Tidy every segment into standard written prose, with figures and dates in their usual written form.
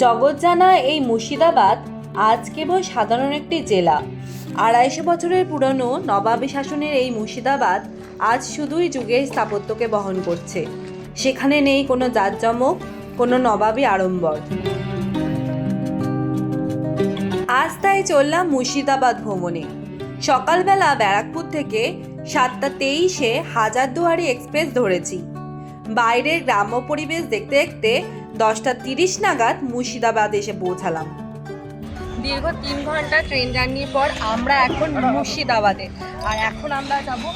জগৎজানা এই মুর্শিদাবাদ আজ কেবল সাধারণ একটি জেলা। 250 বছরের পুরনো নবাবী শাসনের এই মুর্শিদাবাদ আজ শুধুই যুগের স্থাপত্যকে বহন করছে। সেখানে নেই কোনো জাঁকজমক, কোনো নবাবী আড়ম্বর। আজ তাই চললাম মুর্শিদাবাদ ভ্রমণে। সকালবেলা ব্যারাকপুর থেকে 7:23-এ হাজারদুয়ারি এক্সপ্রেস ধরেছি। বাইরের গ্রাম্য পরিবেশ দেখতে দেখতে 10:30 নাগাদ মুর্শিদাবাদ এসে পৌঁছালাম। দীর্ঘ 3 ঘন্টা ট্রেন জার্নির পর আমরা এখন মুর্শিদাবাদে। আর এখন আমরা যাবো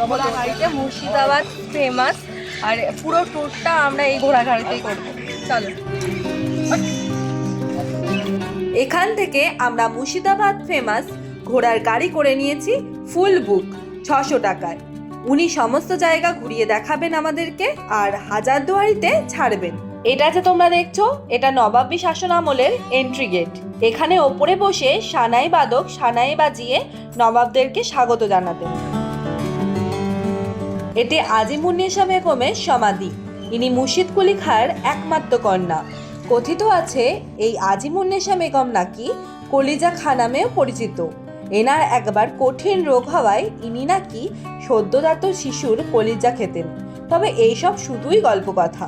ঘোড়াঘাড়িতে। মুর্শিদাবাদ ফেমাস, আর পুরো ট্যুরটা আমরা এই ঘোড়াঘাড়িতেই করবো। চলো, এখান থেকে আমরা মুর্শিদাবাদ ফেমাস ঘোড়ার গাড়ি করে নিয়েছি ফুল বুক 600 টাকায়। উনি সমস্ত জায়গা ঘুরিয়ে দেখাবেন আমাদেরকে আর হাজারদুয়ারিতে ছাড়বেন। এটা যে তোমরা দেখছো, এটা নবাবী শাসন আমলের এন্ট্রি গেট। এখানে ওপরে বসে সানাই বাদক সানাই বাজিয়ে নবাবদেরকে স্বাগত জানাতেন। এটি আজিমুন্নেসা বেগমের সমাধি। ইনি মুর্শিদ কুলি খাঁর একমাত্র কন্যা। কথিত আছে এই আজিমুন্নেসা বেগম নাকি কলিজা খা নামেও পরিচিত। এনার একবার কঠিন রোগ হওয়ায় ইনি নাকি সদ্যজাত শিশুর কলিজা খেতেন। তবে এইসব শুধুই গল্প কথা।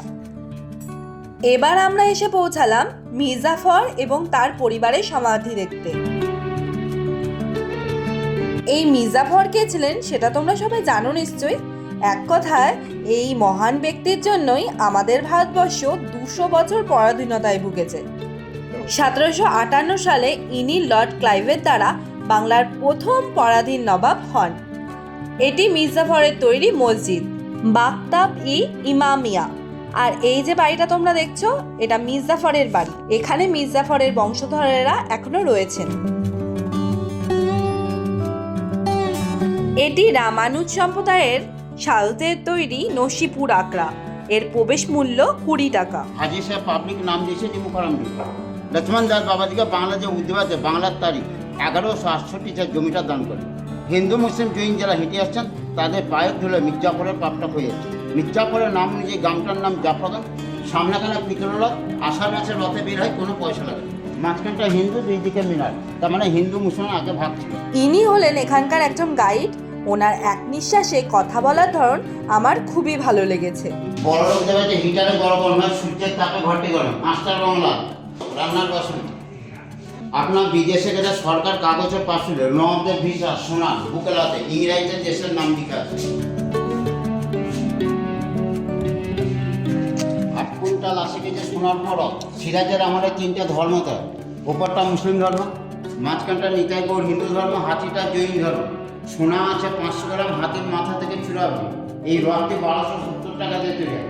এবার আমরা এসে পৌঁছালাম মির্জাফর এবং তার পরিবারের সমাধি দেখতে। এই মির্জাফর কে ছিলেন সেটা তোমরা সবাই জানো নিশ্চয়ই। এক কথায় এই মহান ব্যক্তির জন্যই আমাদের ভারতবর্ষ 200 বছর পরাধীনতায় ভুগেছে। 1758 সালে ইনি লর্ড ক্লাইভের দ্বারা বাংলার প্রথম পরাধীন নবাব হন। এটি মির্জাফরের তৈরি মসজিদ বাকতাব-ই-ইমামিয়া। আর এই যে বাড়িটা তোমরা দেখছো, এটা মির্জাফরের বাড়ি। এখানে মির্জাফরের বংশধরেরা এখনো রয়েছেন। এটি রামানুজ সম্প্রদায়ের শালদের তৈরি নসিপুর আকড়া। এর প্রবেশ মূল্য 20 টাকা। হাজি সাহেব পাবলিক নাম দিয়েছে নিমুখারাম। লক্ষ্মণ দাস বাবাজিকে বাংলা যে উদ্যোগে বাংলার তারিখ 1168 জমিটা দান করে। হিন্দু মুসলিম জৈন যারা হেঁটে আসছেন তাদের পায়ের ধুলে মির্জাফরের পাপটা হয়েছে। মির্জাফরের নাম অনুযায়ী গ্রামটার নাম জাফরগঞ্জ। সামনাখানা পিতল, আষাঢ় মাসের রথে বের হয়, কোনো পয়সা লাগে। মাঝখানটা হিন্দু, দুই দিকে মিনার, তার মানে হিন্দু মুসলমান আগে ভাগ ছিল। ইনি হলেন এখানকার একজন গাইড। ওনার এক নিঃশ্বাসে কথা বলার ধরন আমার খুবই ভালো লেগেছে। বড় লোক দেবে যে হিটারে গরম হয়, সূর্যের তাপে ঘরটি গরম, মাস্টার বাংলা রান্নার বাসন। আপনার বিদেশে গেলে সরকার কাগজে পাঠিয়ে নবাবদের ভিসা সোনা বুকেলাতে ইংরেজিতে দেশের নাম লিখা আছে। 8 কুইন্টাল 80 কেজি সোনার পরও সিরাজের আমাদের 3টে ধর্ম তো। ওপরটা মুসলিম ধর্ম, মাঝখানটা নিতাই গৌড় হিন্দু ধর্ম, হাতিটা জৈন ধর্ম। সোনা আছে 500 গ্রাম, হাতির মাথা থেকে চূড়াবে। এই রথটি 1270 টাকা দিয়ে তৈরি হয়।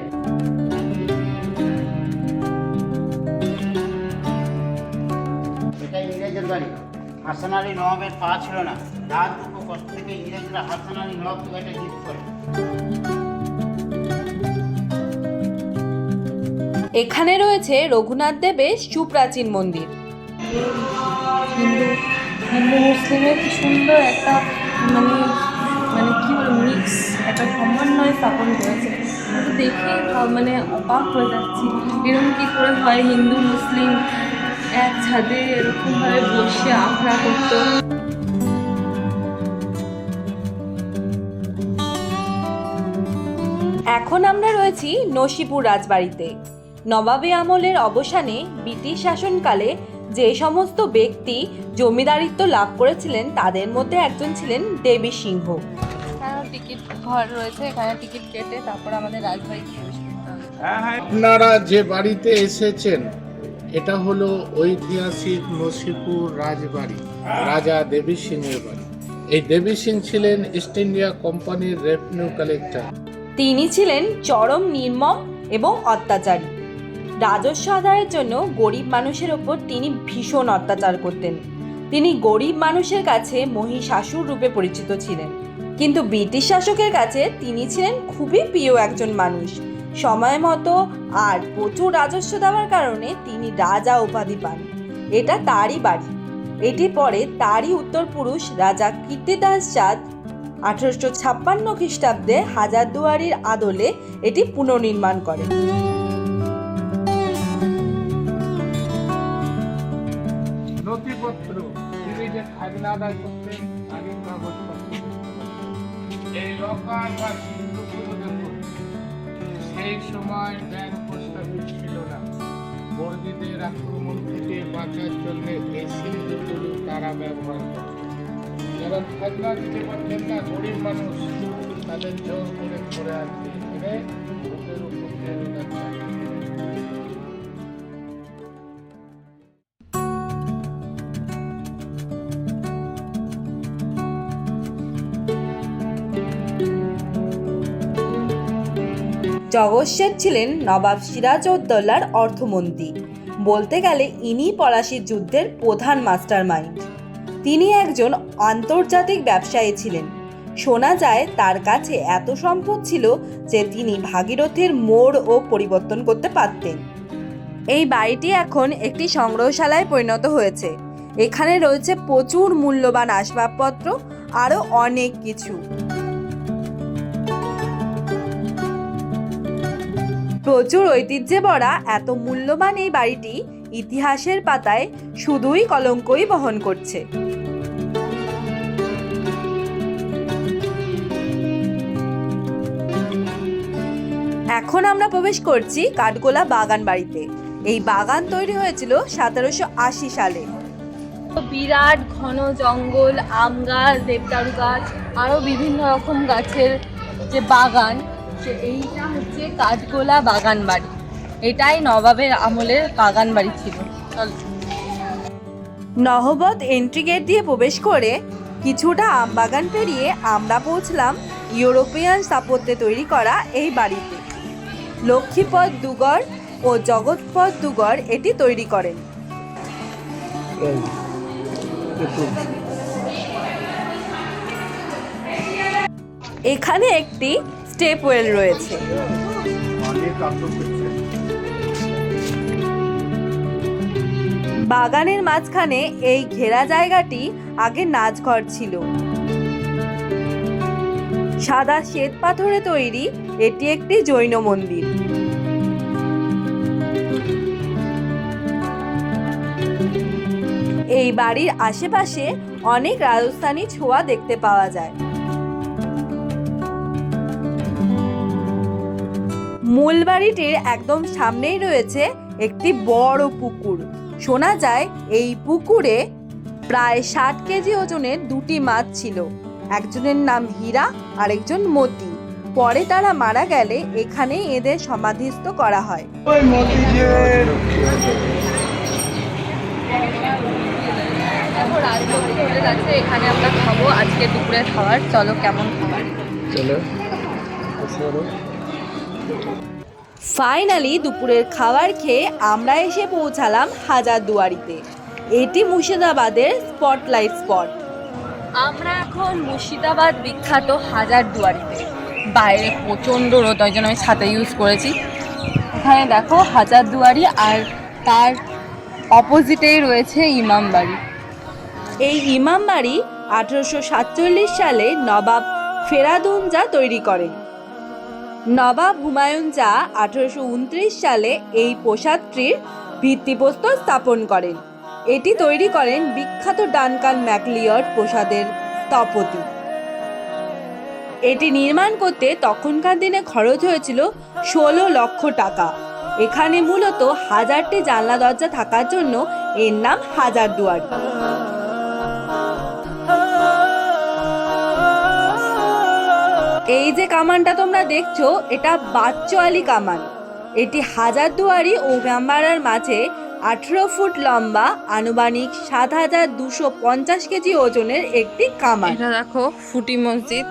এটা ইংরেজের গাড়ি। হাসান আলী নবাবের পা ছিল না, তার দুঃখ কষ্ট থেকে ইংরেজরা হাসান আলী নবাবকে এটা গিফট করে। এখানে রয়েছে রঘুনাথ দেবের সুপ্রাচীন মন্দির। হিন্দু মুসলিমের কি সুন্দর একটা মানে কি বলবো মিক্স একটা সমন্বয় স্থাপন করেছে। দেখে মানে অবাক হয়ে যাচ্ছি, এরকম কি করে হয় হিন্দু মুসলিম এক ছাদে এরকমভাবে বসে আখড়া করতো। এখন আমরা রয়েছি নসিপুর রাজবাড়িতে। নবাবী আমলের অবসানে ব্রিটিশ শাসনকালে যে সমস্ত ব্যক্তি জমিদারিত্ব লাভ করেছিলেন তাদের মধ্যে একজন ছিলেন দেবী সিংহ। টিকিট ঘর রয়েছে, এখানে টিকিট কেটে তারপর আমাদের রাজবাড়িতে প্রবেশ করতে হবে। আপনারা যে বাড়িতে এসেছেন এটা হলো ঐতিহাসিক নসিপুর রাজবাড়ি, রাজা দেবী সিংহের বাড়ি। এই দেবী সিং ছিলেন ইস্ট ইন্ডিয়া কোম্পানির রেভিনিউ কালেক্টর। তিনি ছিলেন চরম নির্মম এবং অত্যাচারী। রাজস্ব আদায়ের জন্য গরিব মানুষের ওপর তিনি ভীষণ অত্যাচার করতেন। তিনি গরিব মানুষের কাছে মহিষাসুর রূপে পরিচিত ছিলেন, কিন্তু ব্রিটিশ শাসকের কাছে তিনি ছিলেন খুবই প্রিয় একজন মানুষ। সময় মতো আর প্রচুর রাজস্ব দেওয়ার কারণে তিনি রাজা উপাধি পান। এটা তারই বাড়ি। এটি পরে তারই উত্তরপুরুষ রাজা কীর্তিদাস চাঁদ 1856 খ্রিস্টাব্দে হাজারদুয়ারির আদলে এটি পুনর্নির্মাণ করেন। আদায় করতেন আগে কাগজপত্র দেখতে পাচ্ছেন। এই লকার বা সিন্ধুগুলো দেখুন, সেই সময় ব্যাংক পোস্ট অফিস ছিল না। বর্গীদের আক্রমণ থেকে বাঁচার জন্য এই সিন্ধুগুলো তারা ব্যবহার করত। যারা খাজনা দিতে পারতেন না, গরিব মানুষ, তাদের জোর করে ধরে আনতে এনে ওদের উপর জেলখানা চালিয়ে জগৎ শেঠ ছিলেন নবাব সিরাজউদ্দৌলার অর্থমন্ত্রী। বলতে গেলে ইনি পলাশির যুদ্ধের প্রধান মাস্টার মাইন্ড। তিনি একজন আন্তর্জাতিক ব্যবসায়ী ছিলেন। শোনা যায় তার কাছে এত সম্পদ ছিল যে তিনি ভাগীরথীর মোড়ও পরিবর্তন করতে পারতেন। এই বাড়িটি এখন একটি সংগ্রহশালায় পরিণত হয়েছে। এখানে রয়েছে প্রচুর মূল্যবান আসবাবপত্র, আরও অনেক কিছু। প্রচুর ঐতিহ্যে ভরা এত মূল্যবান এই বাড়িটি ইতিহাসের পাতায় শুধুই কলঙ্কই বহন করছে। এখন আমরা প্রবেশ করছি কাঠগোলা বাগান বাড়িতে। এই বাগান তৈরি হয়েছিল 1780 সালে। বিরাট ঘন জঙ্গল, আম গাছ, দেবদারু গাছ, আরও বিভিন্ন রকম গাছের যে বাগান, এইটা হচ্ছে কাঠগোলা বাগান বাড়ি। এটাই নবাবের আমলের বাগান বাড়ি ছিল। নহবত এন্ট্রি গেট দিয়ে প্রবেশ করে কিছুটা আম বাগান পেরিয়ে আমরা পৌঁছলাম ইউরোপিয়ান স্থাপত্যে তৈরি করা এই বাড়িতে। লক্ষ্মীপদ দুগর ও জগৎপদ দুগর এটি তৈরি করেন। এখানে একটি স্টেপওয়েল রয়েছে। বাগানের মাঝখানে এই ঘেরা জায়গাটি আগে নাচঘর ছিল। সাদা শ্বেত পাথরে তৈরি এটি একটি জৈন মন্দির। এই বাড়ির আশেপাশে অনেক রাজস্থানী ছোঁয়া দেখতে পাওয়া যায়। মূল বাড়িটির একদম সামনেই রয়েছে একটি বড় পুকুর। শোনা যায় এই পুকুরে প্রায় 60 কেজি ওজনের দুটি মাছ ছিল। একজনের নাম হীরা, আরেকজন মতি। পরে তারা মারা গেলে এখানেই এদের সমাধিস্থ করা হয়। এখানে আমরা খাবো আজকে দুপুরের খাবার। চলো কেমন খাবার। ফাইনালি দুপুরের খাবার খেয়ে আমরা এসে পৌঁছালাম হাজারদুয়ারিতে। এটি মুর্শিদাবাদের স্পটলাইট স্পট। আমরা এখন মুর্শিদাবাদ বিখ্যাত হাজারদুয়ারিতে। বাইরে প্রচণ্ড রোদ, ওই জন্য আমি ছাতা ইউজ করেছি। এখানে দেখো হাজারদুয়ারি, আর তার অপোজিটেই রয়েছে ইমামবাড়ি। এই ইমামবাড়ি 1847 সালে নবাব ফেরাদুন জা তৈরি করেন। নবাব হুমায়ুন জা 1829 সালে এই প্রাসাদটির ভিত্তিপ্রস্তর স্থাপন করেন। এটি তৈরি করেন বিখ্যাত ডানকান ম্যাকলিয়ড প্রাসাদের স্থপতি। এটি নির্মাণ করতে তখনকার দিনে খরচ হয়েছিল 16 লক্ষ টাকা। এখানে মূলত 1000টি জানলা দরজা থাকার জন্য এর নাম হাজারদুয়ারি। এই যে কামানটা তোমরা দেখছো, এটা বাচ্চোয়ালি কামান। এটি হাজারদুয়ারি ও ইমামবাড়ার মাঝে 18 ফুট লম্বা, আনুমানিক 7250 কেজি ওজনের একটি কামান। এটা দেখো ফুটি মসজিদ,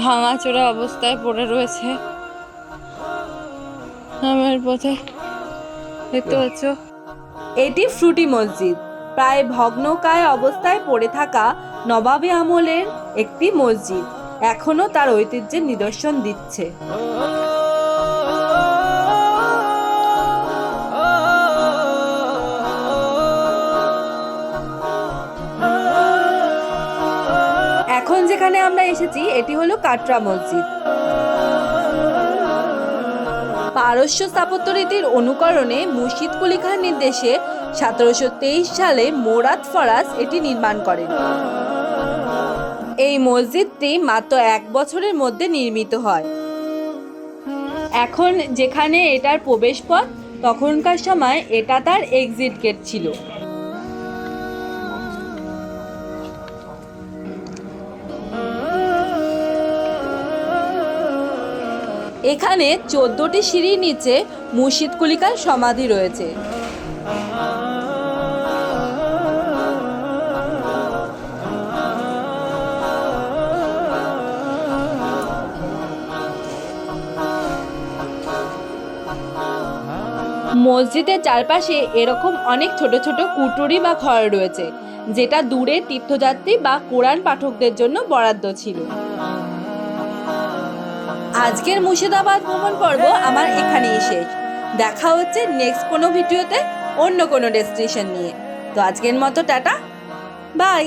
ভাঙাচোরা অবস্থায় পড়ে রয়েছে। আমার পথে দেখতে পাচ্ছ, এটি ফ্রুটি মসজিদ, প্রায় ভগ্নকায় অবস্থায় পড়ে থাকা নবাবী আমলের একটি মসজিদ। এখনো তার ঐতিহ্যের নিদর্শন দিচ্ছে। এখন যেখানে আমরা এসেছি এটি হলো কাটরা মসজিদ। পারস্য স্থাপত্য রীতির অনুকরণে মুর্শিদ কুলি খাঁর নির্দেশে 1723 সালে মোরাদ ফরাজ এটি নির্মাণ করেন। এই মসজিদটি মাত্র 1 বছরের মধ্যে নির্মিত হয়। এখন যেখানে এটার প্রবেশপথ, তখনকার সময় এটা তার এক্সিট গেট ছিল। এখানে 14টি সিঁড়ির নিচে মুর্শিদ কুলিকার সমাধি রয়েছে। মসজিদের চারপাশে এরকম অনেক ছোট ছোট কুটুরি বা ঘর রয়েছে, যেটা দূরে তীর্থযাত্রী বা কোরআন পাঠকদের জন্য বরাদ্দ ছিল। আজকের মুর্শিদাবাদ ভ্রমণ পর্ব আমার এখানেই শেষ। দেখা হচ্ছে নেক্সট কোনো ভিডিওতে অন্য কোনো ডেস্টিনেশন নিয়ে। তো আজকের মতো টাটা, বাই।